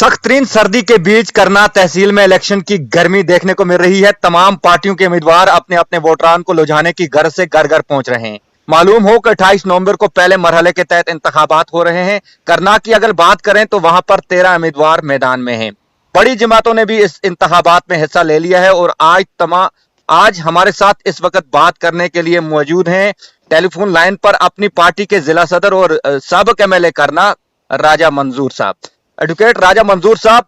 सख्त तरीन सर्दी के बीच करनाल तहसील में इलेक्शन की गर्मी देखने को मिल रही है। तमाम पार्टियों के उम्मीदवार अपने अपने वोटरान को लुभाने की घर से घर घर पहुंच रहे हैं। मालूम हो कि 28 नवंबर को पहले मरहले के तहत इंतखाबात हो रहे हैं। करनाल की अगर बात करें तो वहां पर 13 उम्मीदवार मैदान में हैं। बड़ी जमातों ने भी इस इंतखाबात में हिस्सा ले लिया है और आज हमारे साथ इस वक्त बात करने के लिए मौजूद हैं टेलीफोन लाइन पर अपनी पार्टी के जिला सदर और साबिक MLA करनाल राजा मंजूर साहब। एडवोकेट राजा मंजूर साहब,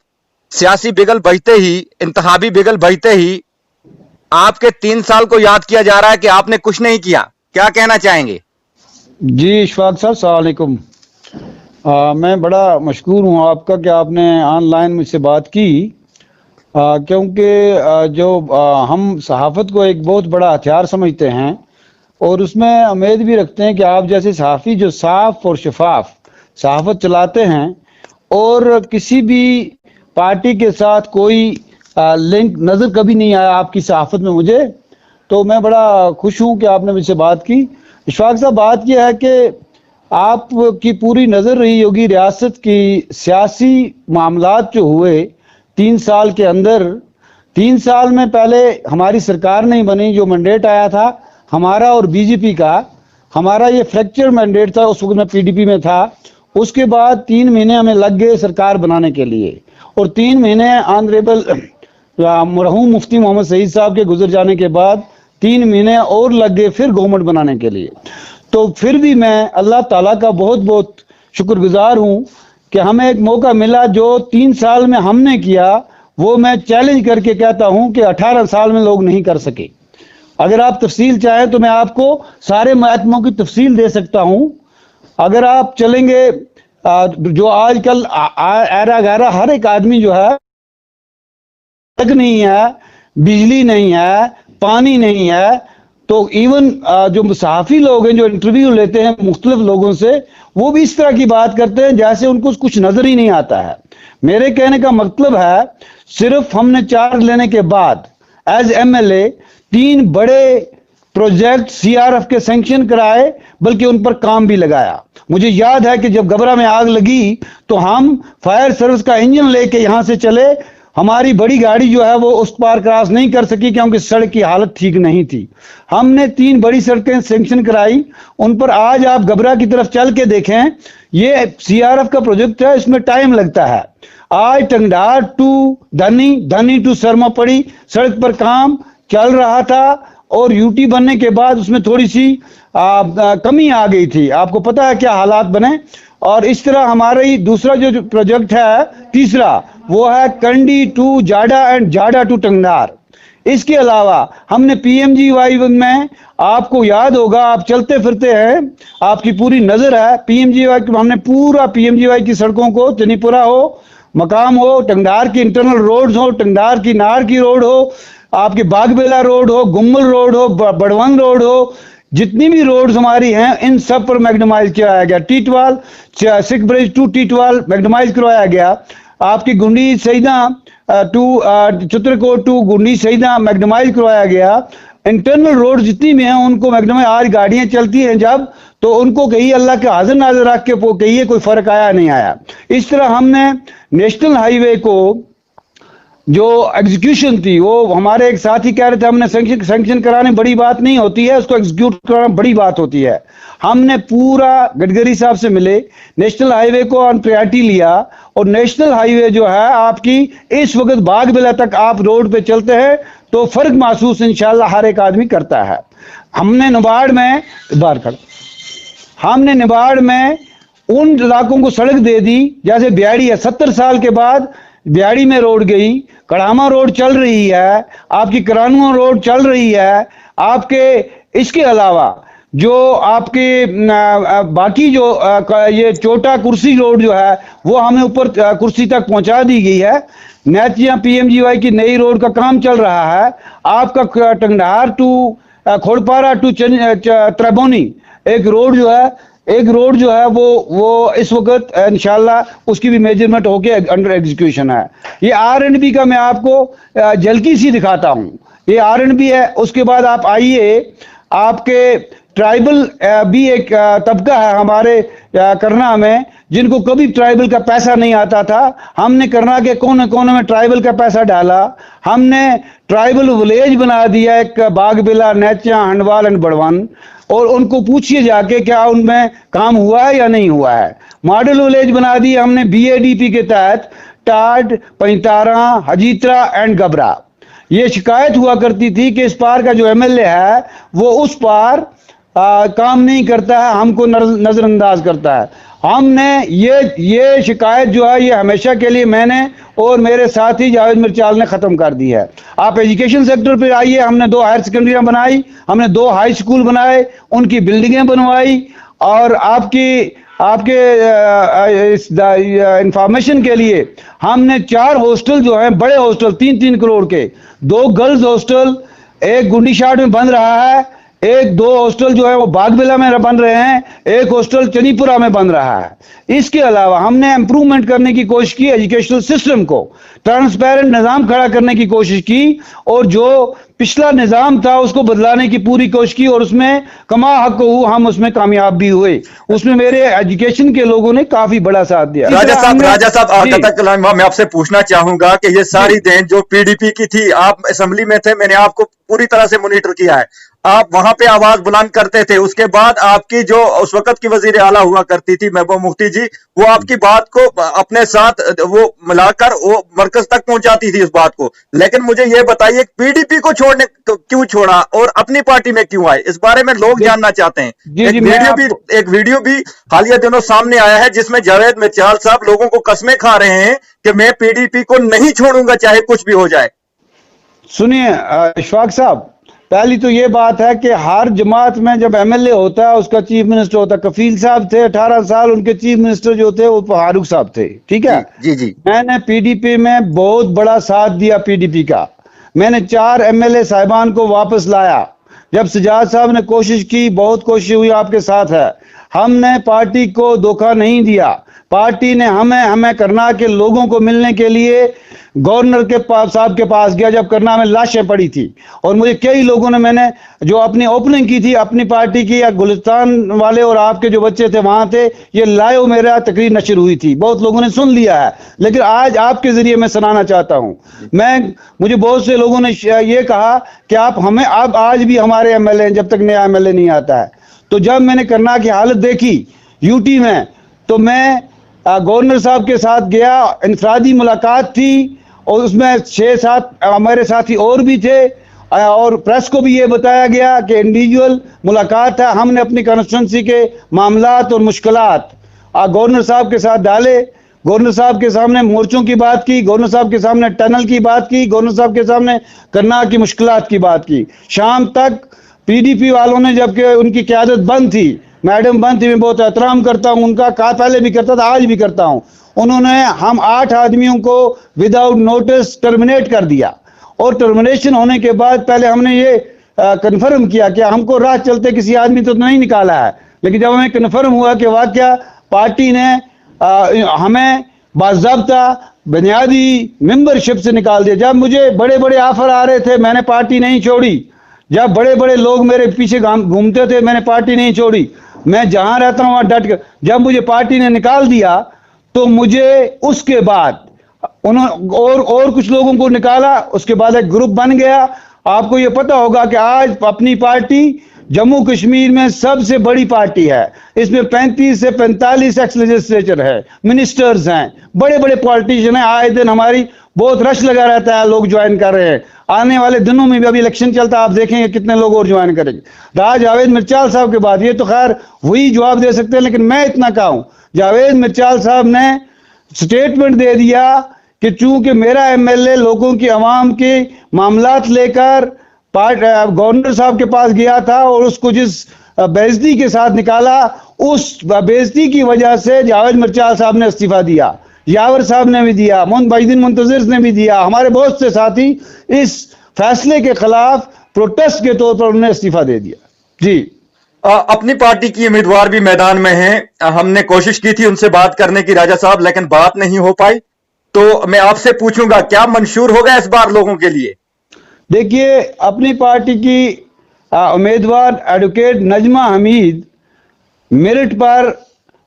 सियासी बिगल बजते ही, इंतखाबी बिगल बजते ही आपके 3 साल को याद किया जा रहा है कि आपने कुछ नहीं किया, क्या कहना चाहेंगे? जी इशफाक साहब, अस्सलाम वालेकुम। मैं बड़ा मशकूर हूँ आपका कि आपने ऑनलाइन मुझसे बात की, क्योंकि हम सहाफ़त को एक बहुत बड़ा हथियार समझते हैं और उसमें उम्मीद भी रखते हैं कि आप जैसे सहाफ़ी जो साफ और शफाफ सहाफ़त चलाते हैं और किसी भी पार्टी के साथ कोई लिंक नज़र कभी नहीं आया आपकी सहाफ़त में मुझे, तो मैं बड़ा खुश हूँ कि आपने मुझसे बात की। इशफाक साहब, बात यह है कि आपकी पूरी नज़र रही होगी रियासत की सियासी मामलात जो हुए 3 साल के अंदर। 3 साल में पहले हमारी सरकार नहीं बनी, जो मैंडेट आया था हमारा और बीजेपी का, हमारा ये फ्रैक्चर मैंडेट था, उस वक्त मैं PDP में था। उसके बाद 3 महीने हमें लग गए सरकार बनाने के लिए और 3 महीने ऑनरेबल मरहूम मुफ्ती मोहम्मद सईद साहब के गुजर जाने के बाद 3 महीने और लग गए फिर गवर्नमेंट बनाने के लिए। तो फिर भी मैं अल्लाह ताला का बहुत बहुत शुक्रगुजार हूँ कि हमें एक मौका मिला। जो 3 साल में हमने किया वो मैं चैलेंज करके कहता हूँ कि 18 साल में लोग नहीं कर सके। अगर आप तफसील चाहें तो मैं आपको सारे महकमों की तफसील दे सकता हूँ। अगर आप चलेंगे जो आजकल ऐरा गैरा हर एक आदमी जो है, सड़क नहीं है, बिजली नहीं है, पानी नहीं है, तो इवन जो सहाफ़ी लोग हैं जो इंटरव्यू लेते हैं मुख्तलिफ लोगों से, वो भी इस तरह की बात करते हैं जैसे उनको कुछ नजर ही नहीं आता है। मेरे कहने का मतलब है, सिर्फ हमने चार्ज लेने के बाद एज MLA 3 बड़े प्रोजेक्ट CRF के सैंक्शन कराए, बल्कि उन पर काम भी लगाया। मुझे याद है कि जब गबरा में आग लगी तो हम फायर सर्विस का इंजन लेके यहां से चले। हमारी बड़ी गाड़ी जो है वो उस पार क्रॉस नहीं कर सकी क्योंकि सड़क की हालत ठीक नहीं थी। हमने 3 बड़ी सड़कें सैंक्शन कराई, उन पर आज आप गबरा की तरफ चल के देखें, ये CRF का प्रोजेक्ट है, इसमें टाइम लगता है। आज टंगडार टू धनी, धनी टू सरमापड़ी सड़क पर काम चल रहा था और UT बनने के बाद उसमें थोड़ी सी कमी आ गई थी। आपको पता है क्या हालात बने। और इस तरह हमारा ही दूसरा जो प्रोजेक्ट है, तीसरा, वो है कंडी टू जाडा एंड जाडा टू टंगडार। इसके अलावा हमने PMGY में, आपको याद होगा, आप चलते फिरते हैं, आपकी पूरी नजर है, PMGY हमने पूरा PMGY की सड़कों को, चनीपुरा हो, मकाम हो, टंगडार की इंटरनल रोड्स हो, टंगडार की नार की रोड हो, आपके बागबेला रोड हो, गुम्मल रोड हो, बड़वंग रोड हो, जितनी भी रोड्स हमारी हैं इन सब पर मैग्नेमाइज किया गया। टीटवाल सिख ब्रिज टू टीटवाल मैग्नेमाइज करवाया गया। आपकी गुंडी सईदा टू चित्रकोट टू गुंडी सईदा मैग्नेमाइज करवाया गया। इंटरनल रोड जितनी भी हैं उनको मैग्नेमाइज, आज गाड़ियां चलती हैं जब, तो उनको कहिए अल्लाह के हाजिर नाजिर रख के कहिए कोई फर्क आया नहीं आया। इस तरह हमने नेशनल हाईवे को जो एग्जीक्यूशन थी, वो हमारे एक साथी कह रहे थे, हमने सैंक्शन कराने बड़ी बात नहीं होती है, उसको एग्जीक्यूट कराना बड़ी बात होती है। हमने पूरा गडकरी साहब से मिले, नेशनल हाईवे को ऑन प्रायोरिटी लिया और नेशनल हाईवे जो है आपकी इस वक्त बागबेला तक आप रोड पे चलते हैं तो फर्क महसूस इंशाल्लाह हर एक आदमी करता है। हमने निबाड़ में उन इलाकों को सड़क दे दी, जैसे ब्याड़ी है, 70 साल के बाद ब्याड़ी में रोड गई, कड़ामा रोड चल रही है, आपकी करानुआ रोड चल रही है आपके। इसके अलावा जो आपके बाकी जो ये चोटा कुर्सी रोड जो है वो हमें ऊपर कुर्सी तक पहुंचा दी गई है। नैतिया PMGY की नई रोड का काम चल रहा है। आपका टंगडार टू खोड़पारा टू त्रैबोनी एक रोड जो है वो इस वक्त इंशाल्लाह उसकी भी मेजरमेंट होके अंडर एग्जीक्यूशन है। ये R&B का मैं आपको झलकी सी दिखाता हूँ, ये R&B है। उसके बाद आप आइए, आपके ट्राइबल भी एक तबका है हमारे करना में, जिनको कभी ट्राइबल का पैसा नहीं आता था। हमने करना के कोने कोने में ट्राइबल का पैसा डाला। हमने ट्राइबल विलेज बना दिया, एक बागबिला, नेचा, हंडवाल एंड बड़वन, और उनको पूछिए जाके क्या उनमें काम हुआ है या नहीं हुआ है। मॉडल विलेज बना दी हमने बीएडीपी के तहत, टाड, पैंतारा, हजीत्रा एंड गबरा। ये शिकायत हुआ करती थी कि इस पार का जो एमएलए है वो उस पार काम नहीं करता है, हमको नजरअंदाज करता है। हमने ये शिकायत जो है ये हमेशा के लिए मैंने और मेरे साथी जावेद मिर्चाल ने खत्म कर दी है। आप एजुकेशन सेक्टर पे आइए, हमने 2 हायर सेकेंडरियां बनाई, हमने 2 हाई स्कूल बनाए, उनकी बिल्डिंगें बनवाई, और आपके इंफॉर्मेशन के लिए हमने 4 हॉस्टल जो हैं, बड़े हॉस्टल 3-3 करोड़ के, 2 गर्ल्स हॉस्टल, एक गुंडीशाट में बन रहा है, एक 2 हॉस्टल जो है वो बागबिला में बन रहे हैं, एक हॉस्टल चनीपुरा में बन रहा है। इसके अलावा हमने इंप्रूवमेंट करने की कोशिश की, एजुकेशनल सिस्टम को ट्रांसपेरेंट निजाम खड़ा करने की कोशिश की, और जो पिछला निजाम था उसको बदलाने की पूरी कोशिश की, और उसमें कमा हक हम उसमें कामयाब भी हुए। उसमें मेरे एजुकेशन के लोगों ने काफी बड़ा साथ दिया। राजा साहब मैं आपसे पूछना चाहूंगा कि ये सारी देन जो पीडीपी की थी, आप असेंबली में थे, मैंने आपको पूरी तरह से मॉनिटर किया है, आप वहां पे आवाज बुलंद करते थे। उसके बाद आपकी जो उस वक्त की वजीर आला हुआ करती थी महबूबा मुफ्ती जी, वो आपकी बात को अपने साथ वो मिलाकर वो मरकज तक पहुंचाती थी इस बात को। लेकिन मुझे ये बताइए पीडीपी को छोड़ने क्यों छोड़ा और अपनी पार्टी में क्यों आए, इस बारे में लोग जानना चाहते हैं। एक वीडियो भी हालिया दिनों सामने आया है जिसमें जावेद मिर्चाल साहब लोगों को कस्में खा रहे हैं कि मैं पीडीपी को नहीं छोड़ूंगा चाहे कुछ भी हो जाए। सुनिए इशफाक साहब, पहली तो ये बात है कि हर जमात में जब एमएलए होता है उसका चीफ मिनिस्टर होता है। कफील साहब थे 18 साल, उनके चीफ मिनिस्टर जो थे वो फारूक साहब थे, ठीक है। जी। मैंने पीडीपी में बहुत बड़ा साथ दिया पीडीपी का। मैंने 4 एमएलए साहिबान को वापस लाया। जब सजाद साहब ने कोशिश की, बहुत कोशिश हुई, आपके साथ है। हमने पार्टी को धोखा नहीं दिया। पार्टी ने हमें करना के लोगों को मिलने के लिए गवर्नर के साहब के पास गया जब करना में लाशें पड़ी थी, और मुझे कई लोगों ने, मैंने जो अपनी ओपनिंग की थी अपनी पार्टी की, या गुलिस्तान वाले और आपके जो बच्चे थे वहां थे, ये लाइव मेरा तकरीर नशर हुई थी, बहुत लोगों ने सुन लिया है। लेकिन आज आपके जरिए मैं सुनाना चाहता हूं। मुझे बहुत से लोगों ने ये कहा कि आप आज भी हमारे एमएलए हैं जब तक नया एमएलए नहीं आता है। तो जब मैंने करना की हालत देखी यूटी में, तो मैं गवर्नर साहब के साथ गया, इंफरादी मुलाकात थी, और उसमें 6-7 हमारे साथी और भी थे, और प्रेस को भी ये बताया गया कि इंडिविजुअल मुलाकात है। हमने अपनी कॉन्स्टिट्यूंसी के मामलात और मुश्किलात गवर्नर साहब के साथ डाले। गवर्नर साहब के सामने मोर्चों की बात की, गवर्नर साहब के सामने टनल की बात की, गवर्नर साहब के सामने करना की मुश्किलात की बात की। शाम तक पीडीपी वालों ने, जबकि उनकी क़यादत बंद थी, मैडम बंद थी, मैं बहुत एहतराम करता हूं उनका, कहा पहले भी करता था, आज भी करता हूं, उन्होंने हम 8 आदमियों को विदाउट नोटिस टर्मिनेट कर दिया। और टर्मिनेशन होने के बाद पहले हमने ये कन्फर्म किया कि हमको राह चलते किसी आदमी तो नहीं निकाला है, लेकिन जब हमें कन्फर्म हुआ कि वाकया पार्टी ने हमें बाज़ाब्ता बुनियादी मेंबरशिप से निकाल दिया। जब मुझे बड़े बड़े ऑफर आ रहे थे, मैंने पार्टी नहीं छोड़ी। जब बड़े बड़े लोग मेरे पीछे घूमते थे, मैंने पार्टी नहीं छोड़ी। मैं जहां रहता हूं वहां डट कर। जब मुझे पार्टी ने निकाल दिया तो मुझे उसके बाद उन्होंने और कुछ लोगों को निकाला, उसके बाद एक ग्रुप बन गया। आपको ये पता होगा कि आज अपनी पार्टी जम्मू कश्मीर में सबसे बड़ी पार्टी है। इसमें 35 से 45 एक्स लेजिस्लेचर है, मिनिस्टर्स हैं, बड़े बड़े पॉलिटिशियन हैं। आए दिन हमारी बहुत रश लगा रहता है, लोग ज्वाइन कर रहे हैं। आने वाले दिनों में भी अभी इलेक्शन चलता है, आप देखेंगे कितने लोग और ज्वाइन करेंगे। राज जावेद मिर्चाल साहब के बाद ये तो खैर वही जवाब दे सकते हैं, लेकिन मैं इतना कहूं, जावेद मिर्चाल साहब ने स्टेटमेंट दे दिया कि चूंकि मेरा एमएलए लोगों की, आवाम के मामलात लेकर गवर्नर साहब के पास गया था और उसको जिस बेइज्जती के साथ निकाला, उस बेइज्जती की वजह से जावेद मिर्चाल साहब ने इस्तीफा दिया, यावर साहब ने भी दिया, भाईदीन मुंतजिर ने भी दिया। हमारे बहुत से साथी इस फैसले के खिलाफ प्रोटेस्ट के तौर पर उन्होंने इस्तीफा दे दिया। जी, अपनी पार्टी की उम्मीदवार भी मैदान में हैं। हमने कोशिश की थी उनसे बात करने की राजा साहब, लेकिन बात नहीं हो पाई। तो मैं आपसे पूछूंगा क्या मंशूर होगा इस बार लोगों के लिए? देखिए, अपनी पार्टी की उम्मीदवार एडवोकेट नजमा हमीद मेरिट पर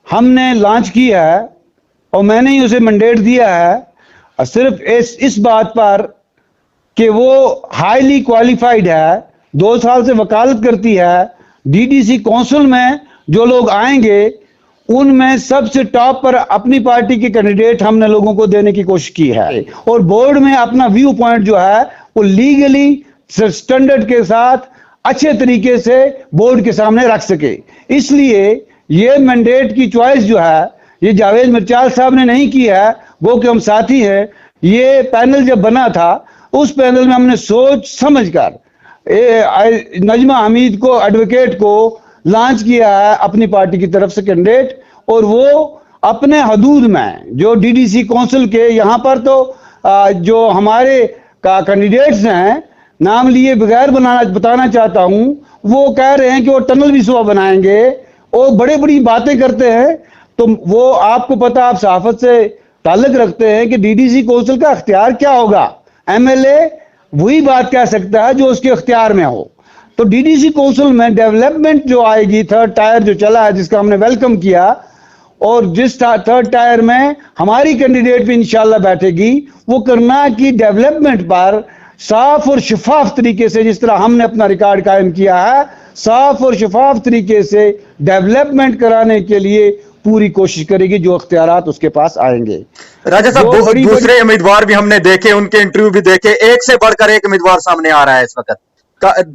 हमने लॉन्च किया है और मैंने ही उसे मैंडेट दिया है, सिर्फ इस बात पर कि वो हाईली क्वालिफाइड है, 2 साल से वकालत करती है। डीडीसी काउंसिल में जो लोग आएंगे उनमें सबसे टॉप पर अपनी पार्टी के कैंडिडेट हमने लोगों को देने की कोशिश की है और बोर्ड में अपना व्यू पॉइंट जो है वो लीगली स्टैंडर्ड के साथ अच्छे तरीके से बोर्ड के सामने रख सके। इसलिए ये मैंडेट की चॉइस जो है ये जावेद मिर्चाल साहब ने नहीं की है, वो कि हम साथी हैं। ये पैनल जब बना था उस पैनल में हमने सोच समझकर नजमा हमीद को एडवोकेट को लॉन्च किया है अपनी पार्टी की तरफ से कैंडिडेट, और वो अपने हदूद में जो डीडीसी काउंसिल के यहाँ पर तो जो हमारे कैंडिडेट्स हैं, नाम लिए बगैर बताना चाहता हूँ, वो कह रहे हैं कि वो टनल भी सुबह बनाएंगे और बड़ी बड़ी बातें करते हैं। तो वो आपको पता, आप सहाफत से ताल्लुक रखते हैं कि डीडीसी काउंसिल का अख्तियार क्या होगा। एमएलए वही बात कह सकता है जो उसके अख्तियार में हो। तो डीडीसी काउंसिल में डेवलपमेंट जो आएगी, थर्ड टायर जो चला है जिसका हमने वेलकम किया, और जिस थर्ड टायर में हमारी कैंडिडेट भी इंशाल्लाह बैठेगी, वो करना की डेवलपमेंट पर साफ और शफाफ तरीके से, जिस तरह हमने अपना रिकॉर्ड कायम किया है, साफ और शफाफ तरीके से डेवलपमेंट कराने के लिए पूरी कोशिश करेगी जो अख्तियारात उसके पास आएंगे। राजा साहब, दूसरे उम्मीदवार भी हमने देखे, उनके इंटरव्यू भी देखे, एक से बढ़कर एक उम्मीदवार सामने आ रहा है इस वक्त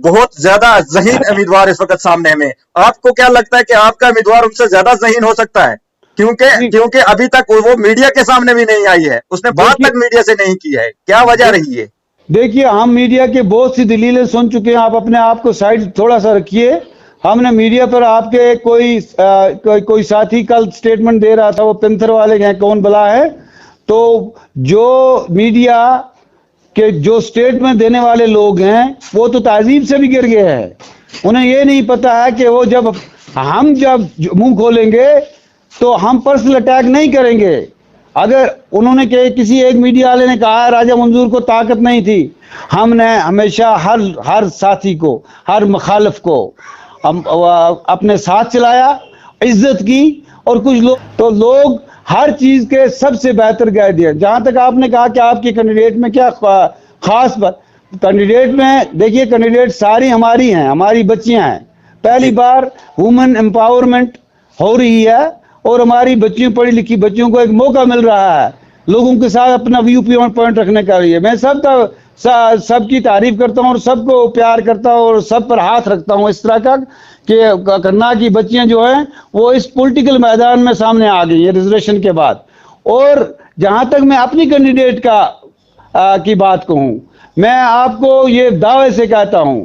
बहुत ज्यादा ज़हीन उम्मीदवार इस वक्त सामने में। आपको क्या लगता है कि आपका उम्मीदवार उनसे ज्यादा ज़हीन हो सकता है? क्योंकि अभी तक वो मीडिया के सामने भी नहीं आई है, उसने बात तक मीडिया से नहीं की है, क्या वजह रही है? देखिए, हम मीडिया के बहुत सी दलीलें सुन चुके हैं, आप अपने आप को साइड थोड़ा सा रखिए। हमने मीडिया पर आपके कोई साथी कल स्टेटमेंट दे रहा था, वो पेंथर वाले हैं, कौन भला है, तो जो मीडिया के जो स्टेटमेंट देने वाले लोग हैं वो तो तहजीब से भी गिर गए हैं। उन्हें ये नहीं पता है कि वो जब मुंह खोलेंगे तो हम पर्सनल अटैक नहीं करेंगे। अगर उन्होंने किसी एक मीडिया वाले ने कहा राजा मंजूर को ताकत नहीं थी, हमने हमेशा हर साथी को, हर मुखालिफ को हम अपने साथ चलाया, इज्जत की, और कुछ लोग हर चीज के सबसे बेहतर कह दिया। जहां तक आपने कहा कि आपके कैंडिडेट में क्या खास बात, कैंडिडेट में देखिए, कैंडिडेट सारी हमारी हैं, हमारी बच्चियां हैं। पहली बार वुमेन एम्पावरमेंट हो रही है और हमारी बच्चियों, पढ़ी लिखी बच्चियों को एक मौका मिल रहा है लोगों के साथ अपना व्यू पॉइंट रखने का लिए। मैं सबकी तारीफ करता हूं और सबको प्यार करता हूं और सब पर हाथ रखता हूं इस तरह का कि करना की बच्चियां जो हैं वो इस पॉलिटिकल मैदान में सामने आ गई है रिजर्वेशन के बाद। और जहां तक मैं अपनी कैंडिडेट की बात कहूं, मैं आपको ये दावे से कहता हूं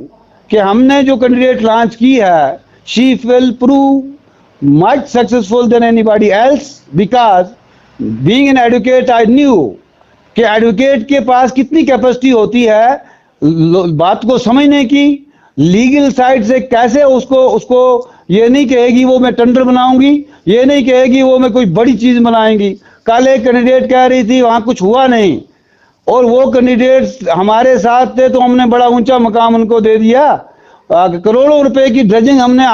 कि हमने जो कैंडिडेट लॉन्च की है, she will prove much successful than anybody else, because being an advocate I knew कि एडवोकेट के पास कितनी कैपेसिटी होती है बात को समझने की, लीगल साइड से कैसे उसको ये नहीं कहेगी वो मैं टेंडर बनाऊंगी, ये नहीं कहेगी वो मैं कोई बड़ी चीज बनाएंगी। कल एक कैंडिडेट कह रही थी वहां कुछ हुआ नहीं, और वो कैंडिडेट हमारे साथ थे तो हमने बड़ा ऊंचा मकाम उनको दे दिया। करोड़ों रुपए की ड्रेजिंग हमने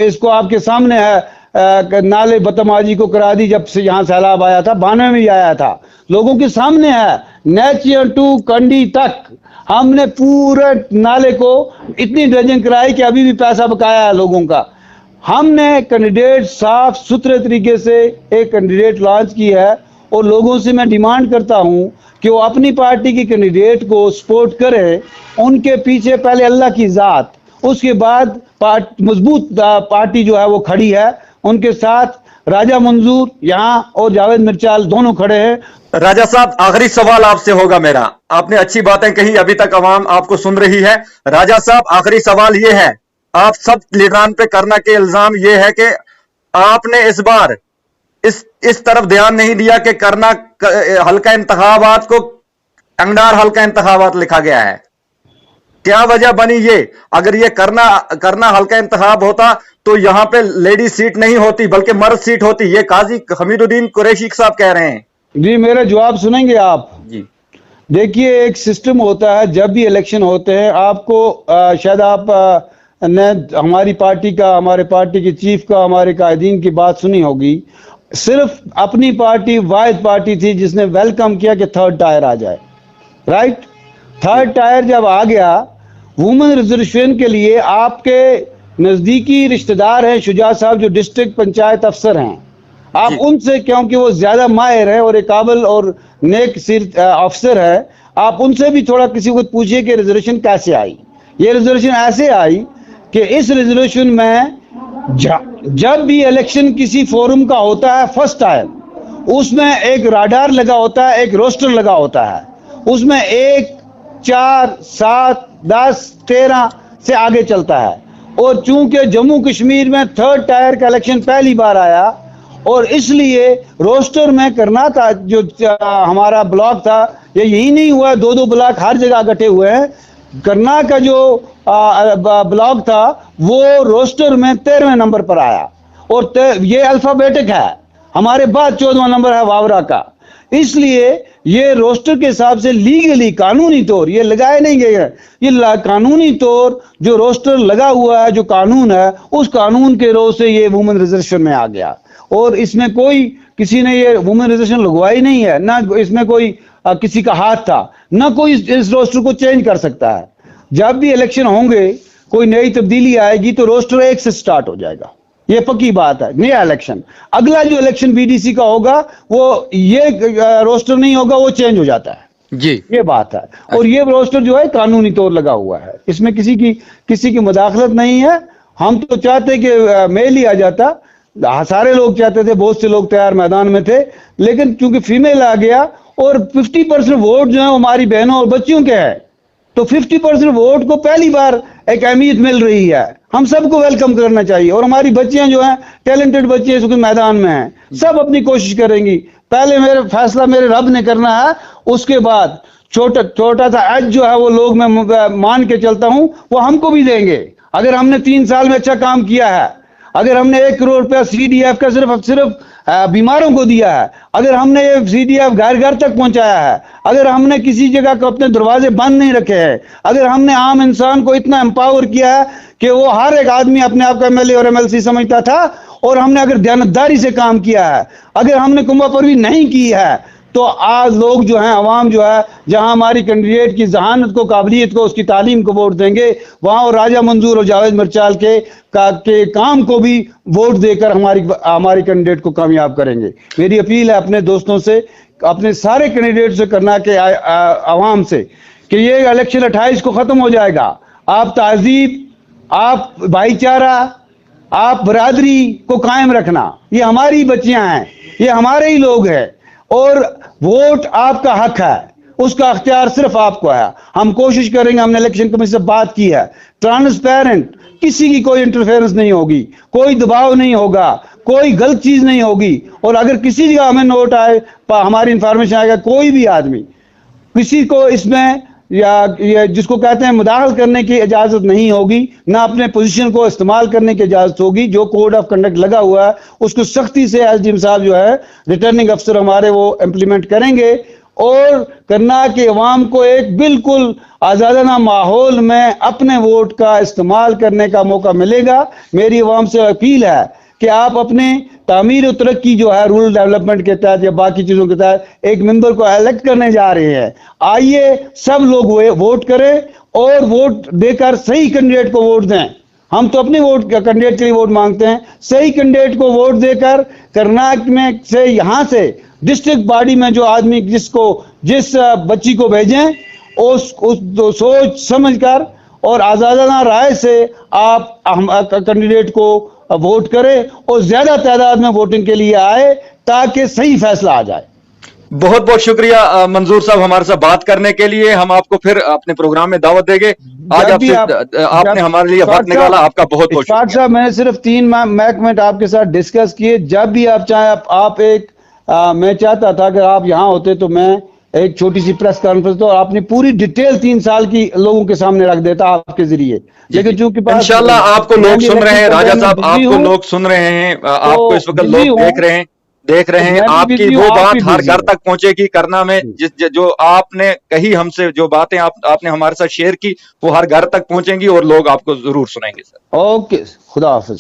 इसको आपके सामने है, नाले बदतमाजी को करा दी। जब से यहाँ सैलाब आया था, 92 में भी आया था, लोगों के सामने है, नेचियर टू कंडी तक हमने पूरे नाले को इतनी ड्रेजिंग कराई कि अभी भी पैसा बकाया है लोगों का। हमने कैंडिडेट साफ सुथरे तरीके से एक कैंडिडेट लॉन्च की है, और लोगों से मैं डिमांड करता हूं कि वो अपनी पार्टी की कैंडिडेट को सपोर्ट करें। उनके पीछे पहले अल्लाह की जात, उसके बाद मजबूत पार्टी जो है वो खड़ी है, उनके साथ राजा मंजूर यहाँ और जावेद मिर्चाल दोनों खड़े हैं। राजा साहब, आखिरी सवाल आपसे होगा मेरा, आपने अच्छी बातें कही, अभी तक अवाम आपको सुन रही है। राजा साहब, आखिरी सवाल ये है, आप सब लीडरान पे करना के इल्जाम ये है कि आपने इस बार इस तरफ ध्यान नहीं दिया कि करना हल्का इंतखाबात को अंगडार हल्का इंतखाबात लिखा गया है। क्या वजह बनी ये? अगर ये करना हल्का इंतखाब होता तो यहां पे लेडी सीट नहीं होती बल्कि मर्द सीट होती, ये काजी हमीदुद्दीन कुरैशी साहब कह रहे हैं। जी, मेरा जवाब सुनेंगे आप? जी देखिए, एक सिस्टम होता है, जब भी इलेक्शन होते हैं आपको शायद आप ने हमारी पार्टी का, हमारे पार्टी के चीफ का, हमारे कायदीन की बात सुनी होगी। सिर्फ अपनी पार्टी वाहिद पार्टी थी जिसने वेलकम किया कि थर्ड टायर आ जाए, राइट। थर्ड टायर जब आ गया, वुमेन रिजर्वेशन के लिए आपके नजदीकी रिश्तेदार हैं शुजा साहब, जो डिस्ट्रिक्ट पंचायत अफसर हैं, आप उनसे, क्योंकि वो ज्यादा माहिर है और एक काबिल और नेक सिर अफसर है, आप उनसे भी थोड़ा किसी को पूछिए कि रिजर्वेशन कैसे आई। ये रिजर्वेशन ऐसे आई कि इस रिजर्वेशन में जब भी इलेक्शन किसी फोरम का होता है फर्स्ट टाइम, उसमें एक राडार लगा होता है, एक रोस्टर लगा होता है, उसमें 1, 4, 7, 10, 13 से आगे चलता है। और चूंकि जम्मू कश्मीर में थर्ड टायर का इलेक्शन पहली बार आया और इसलिए रोस्टर में करना था, जो हमारा ब्लॉक था, ये यही नहीं हुआ, 2-2 ब्लॉक हर जगह इकट्ठे हुए हैं। करना का जो ब्लॉक था वो रोस्टर में 13वें नंबर पर आया और ये अल्फाबेटिक है, हमारे बाद 14वां नंबर है वावरा का। इसलिए ये रोस्टर के हिसाब से लीगली कानूनी तौर ये लगाए नहीं गए हैं। ये कानूनी तौर जो रोस्टर लगा हुआ है, जो कानून है, उस कानून के रोज से ये वुमेन रिजर्वेशन में आ गया और इसमें कोई किसी ने ये वुमेन रिजर्वेशन लगवाई नहीं है, ना इसमें कोई किसी का हाथ था, ना कोई इस रोस्टर को चेंज कर सकता है। जब भी इलेक्शन होंगे, कोई नई तब्दीली आएगी तो रोस्टर 1 से स्टार्ट हो जाएगा, ये पक्की बात है। नया इलेक्शन, अगला जो इलेक्शन बीडीसी का होगा वो ये रोस्टर नहीं होगा, वो चेंज हो जाता है जी, ये बात है। और ये रोस्टर जो है कानूनी तौर लगा हुआ है, इसमें किसी की मुदाखलत नहीं है। हम तो चाहते कि मेल ही आ जाता, सारे लोग चाहते थे, बहुत से लोग तैयार मैदान में थे, लेकिन चूंकि फीमेल आ गया और 50% वोट जो है हमारी बहनों और बच्चियों के हैं, तो 50% वोट को पहली बार एक अहमियत मिल रही है। हम सबको वेलकम करना चाहिए और हमारी बच्चियां जो हैं, टैलेंटेड बच्चियां इसके मैदान में हैं, सब अपनी कोशिश करेंगी। पहले मेरे फैसला मेरे रब ने करना है, उसके बाद छोटा सा एज जो है वो लोग, मैं मान के चलता हूं, वो हमको भी देंगे। अगर हमने 3 साल में अच्छा काम किया है, अगर हमने 1 करोड़ रुपया CDF का सिर्फ बीमारों को दिया है, अगर हमने ये CDF घर घर तक पहुंचाया है, अगर हमने किसी जगह को अपने दरवाजे बंद नहीं रखे हैं, अगर हमने आम इंसान को इतना एम्पावर किया है कि वो हर एक आदमी अपने आप को MLA और MLC समझता था, और हमने अगर दयानतदारी से काम किया है, अगर हमने कुंभापरवी नहीं की है, तो आज लोग जो हैं, अवाम जो है, जहां हमारी कैंडिडेट की जहानत को, काबिलियत को, उसकी तालीम को वोट देंगे, वहां और राजा मंजूर और जावेद मिर्चाल के काम को भी वोट देकर हमारी कैंडिडेट को कामयाब करेंगे। मेरी अपील है अपने दोस्तों से, अपने सारे कैंडिडेट से करना के अवाम से, कि ये इलेक्शन 28 को खत्म हो जाएगा। आप तहजीब, आप भाईचारा, आप बरादरी को कायम रखना, ये हमारी बच्चियां हैं, ये हमारे ही लोग हैं, और वोट आपका हक है, उसका अख्तियार सिर्फ आपको है। हम कोशिश करेंगे, हमने इलेक्शन कमीशन से बात की है, ट्रांसपेरेंट, किसी की कोई इंटरफेरेंस नहीं होगी, कोई दबाव नहीं होगा, कोई गलत चीज नहीं होगी। और अगर किसी जगह हमें नोट आए, हमारी इंफॉर्मेशन आएगा, कोई भी आदमी किसी को इसमें या जिसको कहते हैं मुदाखल करने की इजाजत नहीं होगी, ना अपने पोजीशन को इस्तेमाल करने की इजाजत होगी। जो कोड ऑफ कंडक्ट लगा हुआ है उसको सख्ती से SDM साहब जो है, रिटर्निंग अफसर हमारे, वो इम्प्लीमेंट करेंगे और करना कि अवाम को एक बिल्कुल आजादाना माहौल में अपने वोट का इस्तेमाल करने का मौका मिलेगा। मेरी अवाम से अपील है कि आप अपने तामीर और तरक्की जो है, रूरल डेवलपमेंट के तहत या बाकी चीजों के तहत एक मेंबर को इलेक्ट करने जा रहे हैं, आइए सब लोग वोट करें और वोट देकर सही कैंडिडेट को वोट दें। हम तो अपने वोट कैंडिडेट के लिए वोट मांगते हैं, सही कैंडिडेट को वोट देकर कर्नाटक में से, यहाँ से डिस्ट्रिक्ट बॉडी में जो आदमी जिस बच्ची को भेजें, उस सोच समझकर और आजादाना राय से आप कैंडिडेट को वोट करें और ज्यादा तादाद में वोटिंग के लिए आए, ताकि सही फैसला आ जाए। बहुत बहुत शुक्रिया मंजूर साहब हमारे साथ बात करने के लिए। हम आपको फिर अपने प्रोग्राम में दावत देंगे। आज आपने हमारे लिए वक्त निकाला, आपका बहुत बहुत शुक्रिया। साहब, मैंने सिर्फ 3 मिनट आपके साथ डिस्कस किए। जब भी आप चाहें, आप एक मैं चाहता था कि आप यहाँ होते तो मैं एक छोटी सी प्रेस कॉन्फ्रेंस तो आपने पूरी डिटेल 3 साल की लोगों के सामने रख देता आपके जरिए, लेकिन चूंकि इंशाल्लाह आपको लोग सुन रहे हैं, राजा साहब आपको लोग सुन रहे हैं, आपको इस वक्त लोग देख रहे हैं, देख रहे हैं मैं भी आपकी बिजी वो हूँ, आप बात भी हर बिजी घर हो। तक पहुंचेगी करना में जो आपने कही हमसे जो बातें आपने हमारे साथ शेयर की वो हर घर तक पहुंचेंगी और लोग आपको जरूर सुनेंगे सर। ओके, खुदा हाफिज।